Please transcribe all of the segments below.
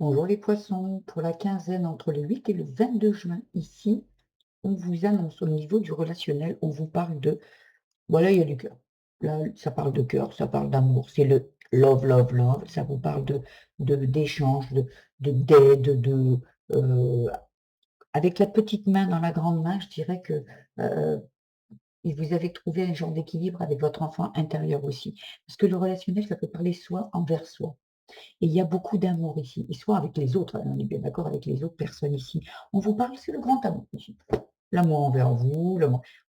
Bonjour les poissons, pour la quinzaine entre le 8 et le 22 juin, ici, on vous annonce au niveau du relationnel, on vous parle de, voilà, il y a du cœur. Là, ça parle de cœur, ça parle d'amour, c'est le love, love, love, ça vous parle d'échange, d'aide, euh, avec la petite main dans la grande main, je dirais que euh, et vous avez trouvé un genre d'équilibre avec votre enfant intérieur aussi. Parce que le relationnel, ça peut parler soi envers soi. Et il y a beaucoup d'amour ici, et soit avec les autres, hein, on est bien d'accord avec les autres personnes ici. On vous parle, c'est le grand amour ici. L'amour envers vous,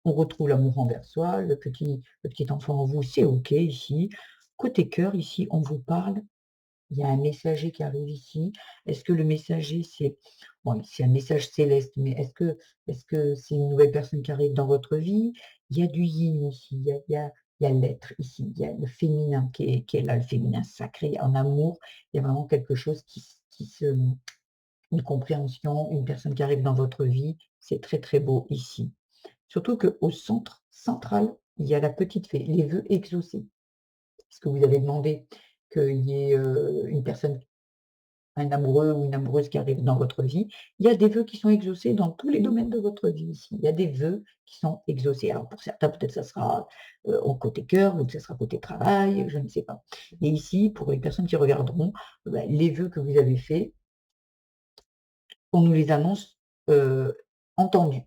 on retrouve l'amour envers soi, le petit enfant en vous, c'est OK ici. Côté cœur, ici, on vous parle, il y a un messager qui arrive ici. Est-ce que le messager, c'est bon, c'est un message céleste, mais est-ce que c'est une nouvelle personne qui arrive dans votre vie? Il y a du yin ici, il y a l'être ici, il y a le féminin qui est là, le féminin sacré en amour. Il y a vraiment quelque chose qui se une compréhension, une personne qui arrive dans votre vie. C'est très, très beau ici. Surtout qu'au centre, central, il y a la petite fée, les vœux exaucés. Est-ce que vous avez demandé qu'il y ait, une personne, un amoureux ou une amoureuse qui arrive dans votre vie? Il y a des vœux qui sont exaucés dans tous les domaines de votre vie ici. Il y a des vœux qui sont exaucés. Alors pour certains, peut-être ça sera, au côté cœur, d'autres ça sera côté travail, je ne sais pas. Et ici, pour les personnes qui regarderont, les vœux que vous avez faits, on nous les annonce, entendus.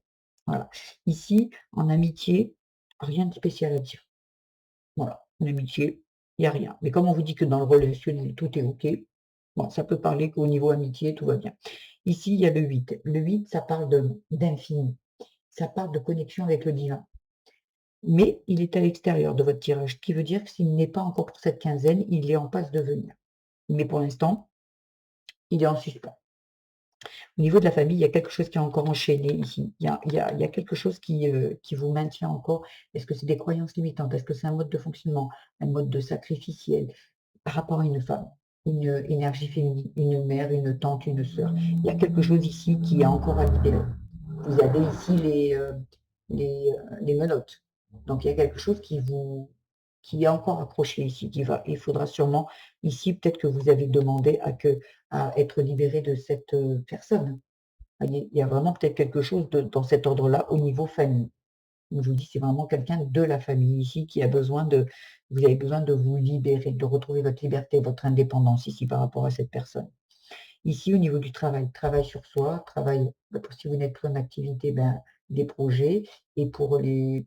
Voilà. Ici, en amitié, rien de spécial à dire. Voilà, en amitié, il y a rien. Mais comme on vous dit que dans le relationnel, tout est OK, bon, ça peut parler qu'au niveau amitié, tout va bien. Ici, il y a le 8. Le 8, ça parle d'infini, ça parle de connexion avec le divin. Mais il est à l'extérieur de votre tirage, ce qui veut dire que s'il n'est pas encore pour cette quinzaine, il est en passe de venir. Mais pour l'instant, il est en suspens. Au niveau de la famille, il y a quelque chose qui est encore enchaîné ici. Il y a quelque chose qui vous maintient encore. Est-ce que c'est des croyances limitantes? Est-ce que c'est un mode de fonctionnement, un mode de sacrificiel par rapport à une femme, une énergie féminine, une mère, une tante, une sœur? Il y a quelque chose ici qui est encore à libérer. Vous avez ici les menottes. Donc il y a quelque chose qui est encore accroché ici, il faudra sûrement ici, peut-être que vous avez demandé à être libéré de cette, personne. Voyez? Il y a vraiment peut-être quelque chose dans cet ordre-là au niveau famille. Comme je vous dis, c'est vraiment quelqu'un de la famille ici qui a besoin de vous avez besoin de vous libérer, de retrouver votre liberté, votre indépendance ici par rapport à cette personne. Ici, au niveau du travail, travail sur soi, travail, pour si vous n'êtes plus en activité, ben, des projets et le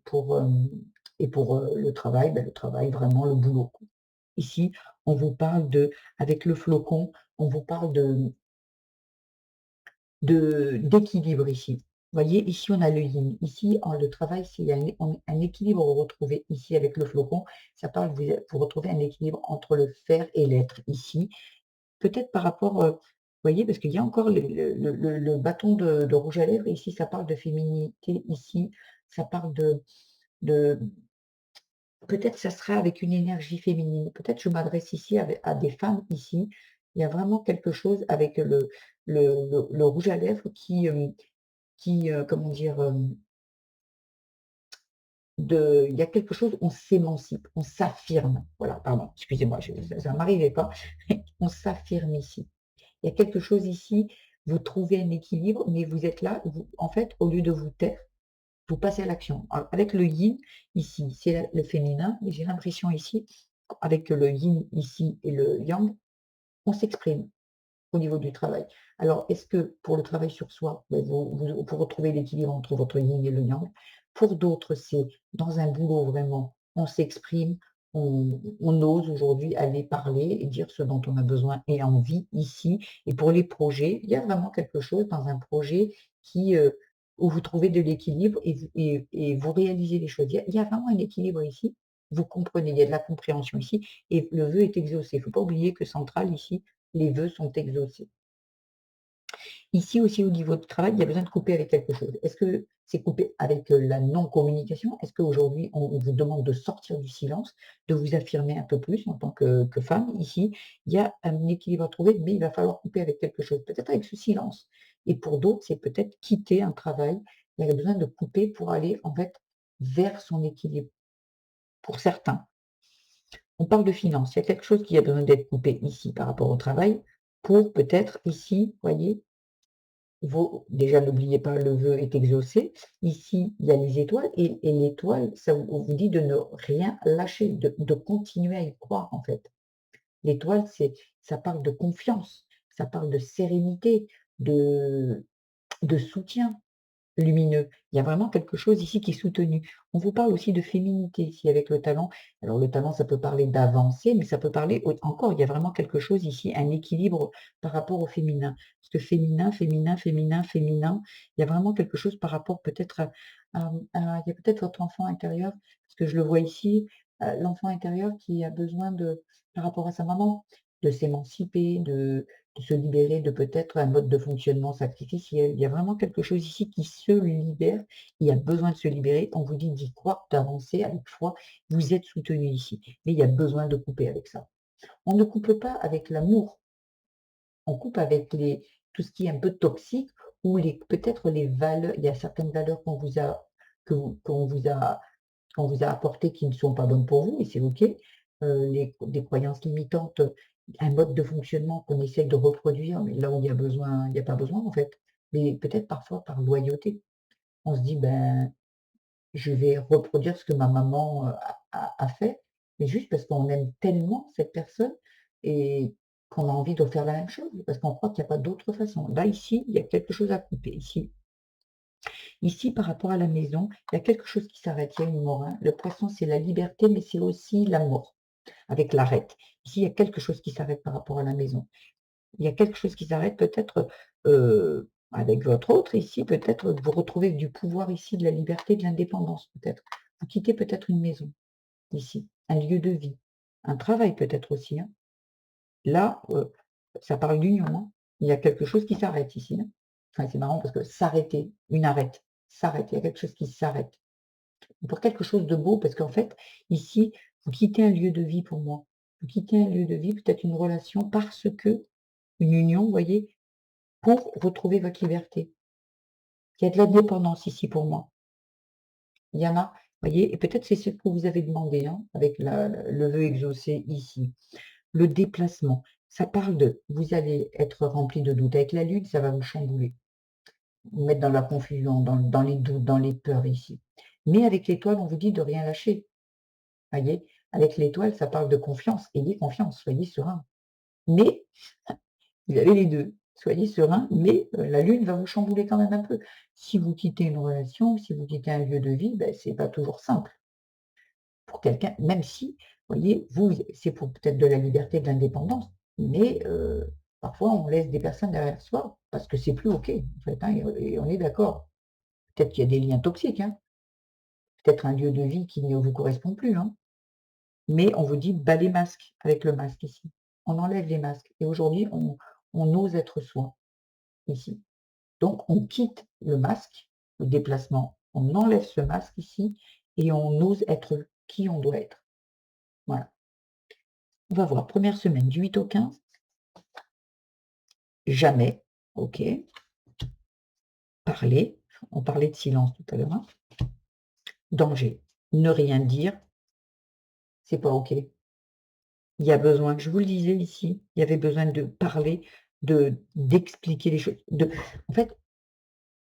travail, le travail, vraiment le boulot. Ici, on vous parle avec le flocon, on vous parle d'équilibre ici. Vous voyez, ici, on a le yin. Ici, le travail, c'est un équilibre retrouvé ici avec le flocon. Ça parle, vous retrouvez un équilibre entre le faire et l'être ici. Peut-être par rapport, vous voyez, parce qu'il y a encore le bâton de rouge à lèvres, ici, ça parle de féminité, ici, ça parle de peut-être ça sera avec une énergie féminine. Peut-être je m'adresse ici à des femmes ici. Il y a vraiment quelque chose avec le rouge à lèvres comment dire? Il y a quelque chose, on s'émancipe, on s'affirme. Voilà, pardon, excusez-moi, ça ne m'arrivait pas. On s'affirme ici. Il y a quelque chose ici, vous trouvez un équilibre, mais vous êtes là, en fait, au lieu de vous taire, vous passez à l'action. Avec le yin, ici, c'est le féminin, mais j'ai l'impression ici, avec le yin ici et le yang, on s'exprime au niveau du travail. Alors, est-ce que pour le travail sur soi, vous retrouvez l'équilibre entre votre yin et le yang? Pour d'autres, c'est dans un boulot vraiment, on s'exprime, on ose aujourd'hui aller parler et dire ce dont on a besoin et envie ici. Et pour les projets, il y a vraiment quelque chose dans un projet qui, où vous trouvez de l'équilibre et vous réalisez les choses. Il y a vraiment un équilibre ici. Vous comprenez, il y a de la compréhension ici et le vœu est exaucé. Il ne faut pas oublier que central ici, les vœux sont exaucés. Ici aussi, au niveau du travail, il y a besoin de couper avec quelque chose. Est-ce que c'est couper avec, la non-communication? Est-ce qu'aujourd'hui, on vous demande de sortir du silence, de vous affirmer un peu plus en tant que femme? Ici, il y a un équilibre à trouver, mais il va falloir couper avec quelque chose, peut-être avec ce silence. Et pour d'autres, c'est peut-être quitter un travail. Il y a besoin de couper pour aller, en fait, vers son équilibre, pour certains. On parle de finances, il y a quelque chose qui a besoin d'être coupé ici par rapport au travail pour peut-être ici, voyez, déjà n'oubliez pas le vœu est exaucé. Ici, il y a les étoiles et l'étoile, ça vous dit de ne rien lâcher, de continuer à y croire en fait. L'étoile, ça parle de confiance, ça parle de sérénité, de soutien lumineux. Il y a vraiment quelque chose ici qui est soutenu. On vous parle aussi de féminité ici avec le talent. Alors le talent, ça peut parler d'avancer, mais ça peut parler encore, il y a vraiment quelque chose ici, un équilibre par rapport au féminin. Parce que féminin, féminin, féminin, féminin, il y a vraiment quelque chose par rapport peut-être il y a peut-être votre enfant intérieur, parce que je le vois ici, l'enfant intérieur qui a besoin par rapport à sa maman, de s'émanciper, de se libérer de peut-être un mode de fonctionnement sacrificiel. Il y a vraiment quelque chose ici qui se libère, il y a besoin de se libérer. On vous dit d'y croire, d'avancer avec foi, vous êtes soutenu ici. Mais il y a besoin de couper avec ça. On ne coupe pas avec l'amour, on coupe avec tout ce qui est un peu toxique ou peut-être les valeurs, il y a certaines valeurs que vous qu'on vous a apportées qui ne sont pas bonnes pour vous et c'est OK. Des croyances limitantes, un mode de fonctionnement qu'on essaye de reproduire, mais là où il y a pas besoin en fait. Mais peut-être parfois par loyauté. On se dit: «Ben, je vais reproduire ce que ma maman, a fait», mais juste parce qu'on aime tellement cette personne et qu'on a envie de faire la même chose, parce qu'on croit qu'il y a pas d'autre façon. Là, ici, il y a quelque chose à couper, ici. Ici, par rapport à la maison, il y a quelque chose qui s'arrête, il y a une mort, hein. Le poisson, c'est la liberté, mais c'est aussi l'amour, avec l'arête. Ici, il y a quelque chose qui s'arrête par rapport à la maison. Il y a quelque chose qui s'arrête peut-être, avec votre autre ici, peut-être vous retrouvez du pouvoir ici, de la liberté, de l'indépendance peut-être. Vous quittez peut-être une maison, ici, un lieu de vie, un travail peut-être aussi, hein. Là, ça parle d'union, hein. Il y a quelque chose qui s'arrête ici, hein. Enfin, c'est marrant parce que s'arrêter, une arrête, s'arrête, il y a quelque chose qui s'arrête. Pour quelque chose de beau, parce qu'en fait, ici, vous quittez un lieu de vie pour moi. Vous quittez un lieu de vie, peut-être une relation, parce que une union, vous voyez, pour retrouver votre liberté. Il y a de la dépendance ici pour moi. Il y en a, vous voyez, et peut-être c'est ce que vous avez demandé, hein, avec le vœu exaucé ici. Le déplacement, ça parle de vous allez être rempli de doutes. Avec la lune, ça va vous chambouler, vous mettre dans la confusion, dans les doutes, dans les peurs ici. Mais avec l'étoile, on vous dit de rien lâcher. Voyez? Avec l'étoile, ça parle de confiance. Ayez confiance, soyez serein. Mais vous avez les 2. Soyez serein, mais la lune va vous chambouler quand même un peu. Si vous quittez une relation, si vous quittez un lieu de vie, c'est pas toujours simple pour quelqu'un, même si, voyez, vous, c'est pour peut-être de la liberté, de l'indépendance, mais parfois on laisse des personnes derrière soi parce que c'est plus OK, en fait, hein, et on est d'accord. Peut-être qu'il y a des liens toxiques, hein, peut-être un lieu de vie qui ne vous correspond plus, hein. Mais on vous dit: «Bas les masques», avec le masque ici. On enlève les masques et aujourd'hui on ose être soi, ici. Donc on quitte le masque, le déplacement, on enlève ce masque ici et on ose être qui on doit être. Voilà. On va voir, première semaine du 8 au 15, jamais, OK. Parler, on parlait de silence tout à l'heure, hein. Danger, ne rien dire, c'est pas OK. Il y a besoin, je vous le disais ici, il y avait besoin de parler, d'expliquer les choses, en fait,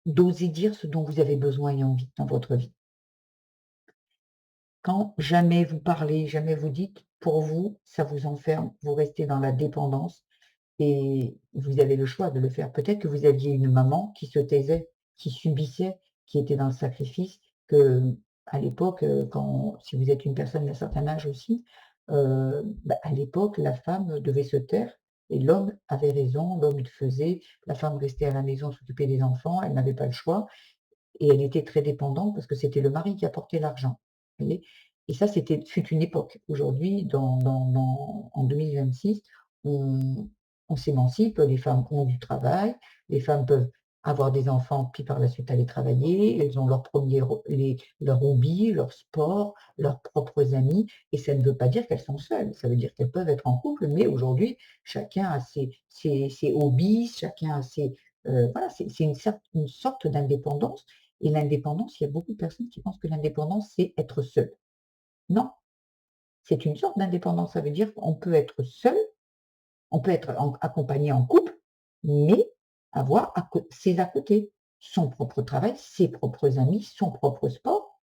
d'oser dire ce dont vous avez besoin et envie dans votre vie. Quand jamais vous parlez, jamais vous dites, pour vous, ça vous enferme, vous restez dans la dépendance et vous avez le choix de le faire. Peut-être que vous aviez une maman qui se taisait, qui subissait, qui était dans le sacrifice, à l'époque, quand si vous êtes une personne d'un certain âge aussi, à l'époque, la femme devait se taire et l'homme avait raison, l'homme il faisait, la femme restait à la maison s'occuper des enfants, elle n'avait pas le choix. Et elle était très dépendante parce que c'était le mari qui apportait l'argent, vous voyez? Et ça, fut une époque. Aujourd'hui, en 2026, on s'émancipe, les femmes ont du travail, les femmes peuvent avoir des enfants, puis par la suite aller travailler, elles ont leurs premiers leurs hobbies, leurs sports, leurs propres amis et ça ne veut pas dire qu'elles sont seules, ça veut dire qu'elles peuvent être en couple, mais aujourd'hui, chacun a ses hobbies, chacun a voilà, c'est une sorte d'indépendance et l'indépendance, il y a beaucoup de personnes qui pensent que l'indépendance, c'est être seul. Non, c'est une sorte d'indépendance. Ça veut dire qu'on peut être seul On peut être accompagné en couple, mais avoir ses à côté, son propre travail, ses propres amis, son propre sport,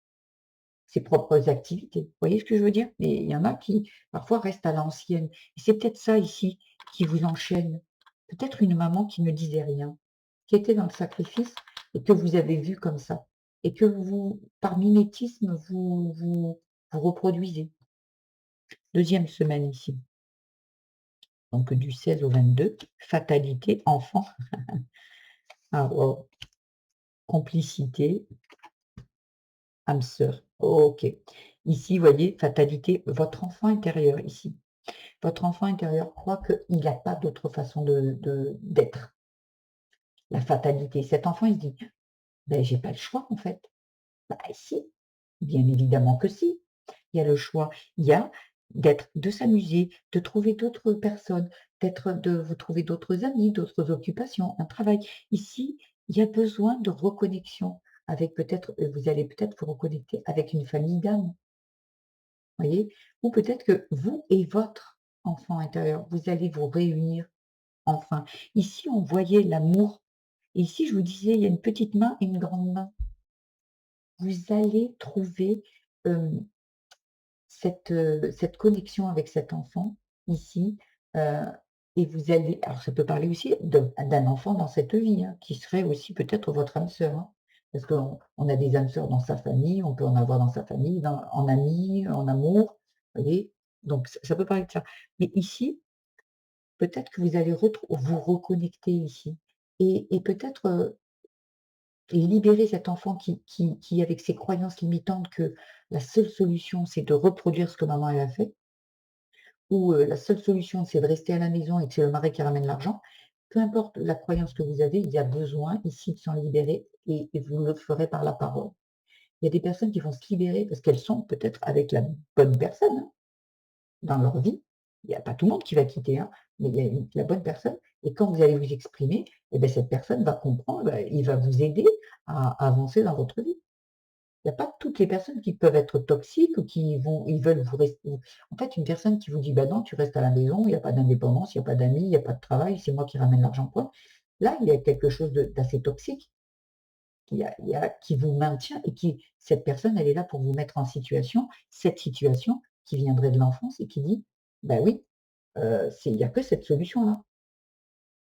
ses propres activités. Vous voyez ce que je veux dire? Et il y en a qui, parfois, restent à l'ancienne. Et c'est peut-être ça ici qui vous enchaîne. Peut-être une maman qui ne disait rien, qui était dans le sacrifice et que vous avez vu comme ça et que vous, par mimétisme, vous reproduisez. Deuxième semaine ici, donc du 16 au 22, fatalité, enfant. Ah wow, complicité, âme sœur. OK. Ici, vous voyez, fatalité, votre enfant intérieur ici. Votre enfant intérieur croit qu'il n'y a pas d'autre façon d'être. La fatalité. Cet enfant, il se dit: «Beh, j'ai pas le choix en fait». Bah si, bien évidemment que si. Il y a le choix. Il y a de s'amuser, de trouver d'autres personnes, de vous trouver d'autres amis, d'autres occupations, un travail. Ici, il y a besoin de reconnexion avec peut-être, vous allez peut-être vous reconnecter avec une famille d'âmes, voyez? Ou peut-être que vous et votre enfant intérieur, vous allez vous réunir enfin. Ici, on voyait l'amour. Et ici, je vous disais, il y a une petite main et une grande main. Vous allez trouver, hem cette connexion avec cet enfant ici, heu et vous allez alors ça peut parler aussi d'un enfant dans cette vie, hein, qui serait aussi peut-être votre âme sœur, hein. Parce qu'on a des âmes sœurs dans sa famille, on peut en avoir dans sa famille, en amis, en amour, vous voyez? Donc ça peut parler de ça. Mais ici, peut-être que vous allez vous reconnecter ici et peut-être, libérer cet enfant qui avec ses croyances limitantes que la seule solution, c'est de reproduire ce que maman elle a fait ou la seule solution, c'est de rester à la maison et que c'est le mari qui ramène l'argent. Peu importe la croyance que vous avez, il y a besoin ici de s'en libérer et vous le ferez par la parole. Il y a des personnes qui vont se libérer parce qu'elles sont peut-être avec la bonne personne, hein, dans leur vie. Il y a pas tout le monde qui va quitter, hein, mais il y a la bonne personne et quand vous allez vous exprimer et beh, cette personne va comprendre, il va vous aider à avancer dans votre vie. Il y a pas toutes les personnes qui peuvent être toxiques ou ils veulent vous rester en fait, une personne qui vous dit: «Bah non, tu restes à la maison, il y a pas d'indépendance, il y a pas d'amis, il y a pas de travail, c'est moi qui ramène l'argent, point». Là, il y a quelque chose d'assez toxique qui vous maintient et cette personne, elle est là pour vous mettre en situation, cette situation qui viendrait de l'enfance et qui dit: «Bah oui, il y a que cette solution-là».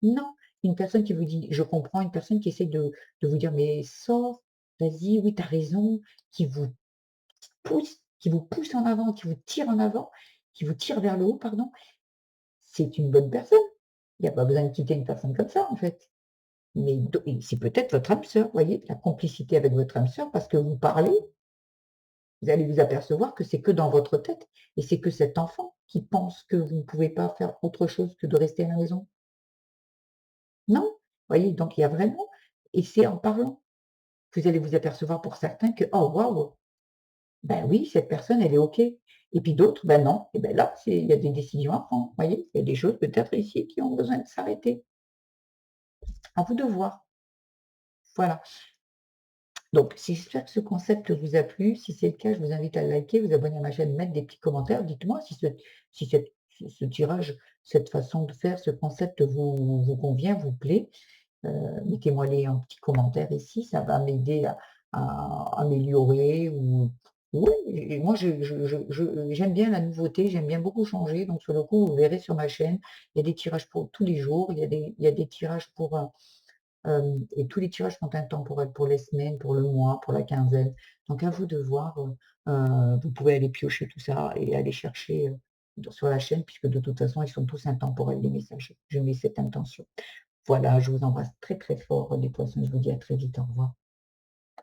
Non, une personne qui vous dit: «Je comprends», une personne qui essaie de vous dire: «Mais sors, vas-y, oui, tu as raison», qui vous qui vous pousse en avant, qui vous tire en avant, qui vous tire vers le haut, pardon, c'est une bonne personne. Il y a pas besoin de quitter une personne comme ça, en fait. Mais et c'est peut-être votre âme sœur, voyez? La complicité avec votre âme sœur parce que vous parlez, vous allez vous apercevoir que c'est que dans votre tête et c'est que cet enfant qui pense que vous ne pouvez pas faire autre chose que de rester à la maison. Non, voyez? Donc il y a vraiment et c'est en parlant que vous allez vous apercevoir pour certains que: «Oh waouh! Ben oui, cette personne, elle est OK et puis d'autres, ben non et ben là, il y a des décisions à prendre, vous voyez? Il y a des choses peut-être ici qui ont besoin de s'arrêter. À vous de voir. Voilà. Donc si j'espère que ce concept vous a plu. Si c'est le cas, je vous invite à liker, vous abonner à ma chaîne, mettre des petits commentaires. Dites-moi si ce tirage, cette façon de faire, ce concept vous convient, vous plaît. Mettez-moi-les en petits commentaires ici, ça va m'aider à améliorer ou ouais et moi j'aime bien la nouveauté, j'aime bien beaucoup changer, donc sur le coup, vous verrez sur ma chaîne, il y a des tirages pour tous les jours, il y a des tirages pour, et tous les tirages sont intemporels pour les semaines, pour le mois, pour la quinzaine. Donc à vous de voir, vous pouvez aller piocher tout ça et aller chercher, sur la chaîne puisque de toute façon, ils sont tous intemporels les messages. Je mets cette intention. Voilà, je vous embrasse très, très fort les poissons, je vous dis à très vite, au revoir.